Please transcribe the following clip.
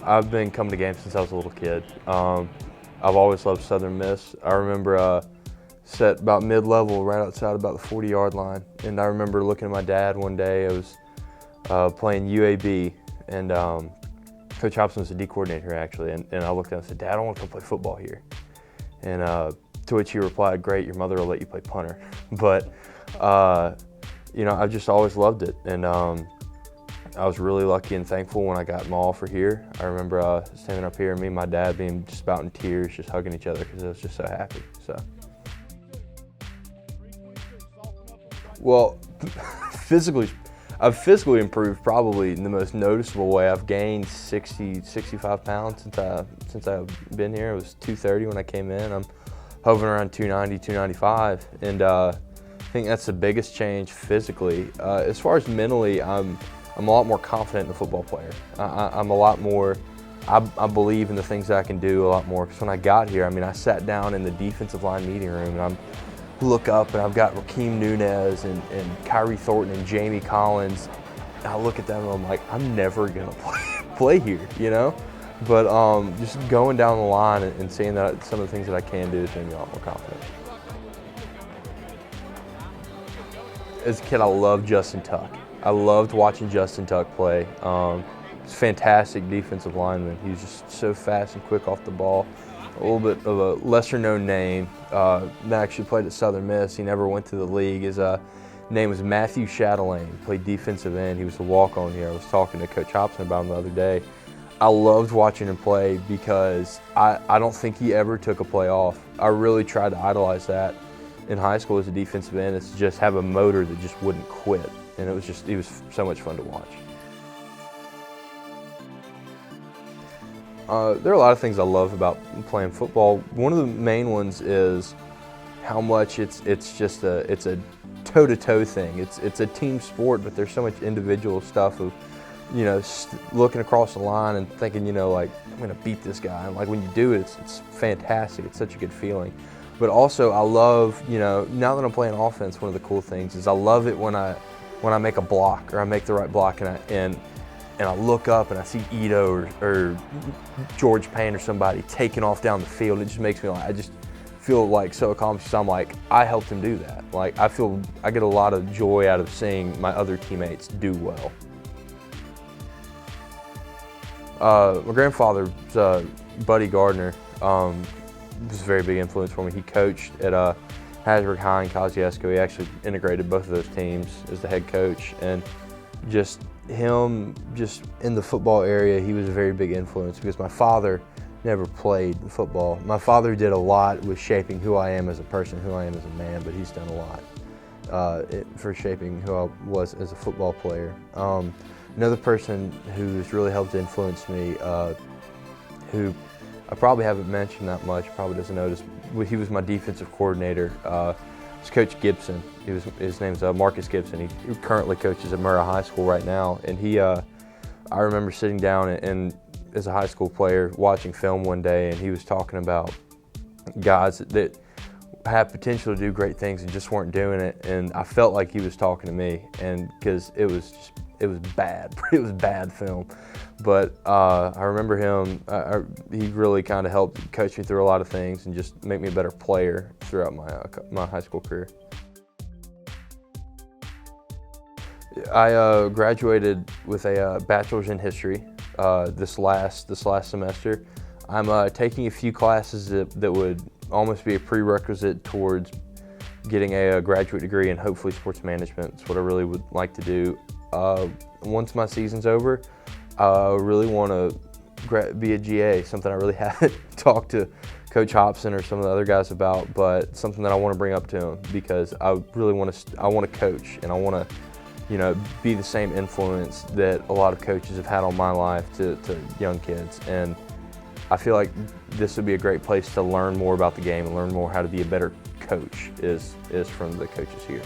I've been coming to games since I was a little kid. I've always loved Southern Miss. I remember set about mid-level right outside about the 40-yard line. And I remember looking at my dad one day. I was playing UAB, and Coach Hobson was the D coordinator actually. And I looked at him and said, "Dad, I want to come play football here." And to which he replied, "Great, your mother will let you play punter." But you know, I've just always loved it. And I was really lucky and thankful when I got my offer here. I remember standing up here and me and my dad being just about in tears, just hugging each other because I was just so happy. So, well, I've physically improved probably in the most noticeable way. I've gained 65 pounds since I've been here. It was 230 when I came in. I'm hovering around 290, 295, and I think that's the biggest change physically. As far as mentally, I'm a lot more confident in a football player. I'm a lot more, I believe in the things that I can do a lot more. Because when I got here, I mean, I sat down in the defensive line meeting room and I look up and I've got Rakeem Nunez and Kyrie Thornton and Jamie Collins. And I look at them and I'm like, I'm never gonna play here, you know? But just going down the line and seeing that some of the things that I can do has made me a lot more confident. As a kid, I loved Justin Tuck. I loved watching Justin Tuck play. He's a fantastic defensive lineman. He was just so fast and quick off the ball. A little bit of a lesser-known name. That actually played at Southern Miss. He never went to the league. His name was Matthew Chatelaine. He played defensive end. He was a walk-on here. I was talking to Coach Hobson about him the other day. I loved watching him play because I don't think he ever took a play off. I really tried to idolize that in high school as a defensive end. It's to just have a motor that just wouldn't quit. And it was so much fun to watch. There are a lot of things I love about playing football. One of the main ones is how much it's a toe-to-toe thing. It's a team sport, but there's so much individual stuff of, you know, looking across the line and thinking, you know, like, I'm gonna beat this guy. And like when you do it, it's fantastic. It's such a good feeling. But also I love, you know, now that I'm playing offense, one of the cool things is I love it when I make a block or I make the right block and I look up and I see Ito or George Payne or somebody taking off down the field. It just makes me like, I just feel like so accomplished. I'm like, I helped him do that. Like I get a lot of joy out of seeing my other teammates do well. My grandfather, Buddy Gardner, was a very big influence for me. He coached at Hasbrook High and Kosciuszko. He actually integrated both of those teams as the head coach, and just him in the football area, he was a very big influence because my father never played football. My father did a lot with shaping who I am as a person, who I am as a man, but he's done a lot for shaping who I was as a football player. Another person who's really helped influence me, who I probably haven't mentioned that much, probably doesn't notice, he was my defensive coordinator. It's Coach Gibson. His name's Marcus Gibson. He currently coaches at Murrah High School right now. And I remember sitting down and as a high school player watching film one day, and he was talking about guys that have potential to do great things and just weren't doing it. And I felt like he was talking to me, and because it was bad. It was bad film. But I remember him, he really kind of helped coach me through a lot of things and just make me a better player throughout my high school career. I graduated with a bachelor's in history this last semester. I'm taking a few classes that would almost be a prerequisite towards getting a graduate degree in hopefully sports management. It's what I really would like to do. Once my season's over, I really want to be a GA, something I really haven't talked to Coach Hobson or some of the other guys about, but something that I want to bring up to him because I really want to coach, and I want to, you know, be the same influence that a lot of coaches have had on my life to young kids. And I feel like this would be a great place to learn more about the game and learn more how to be a better coach is from the coaches here.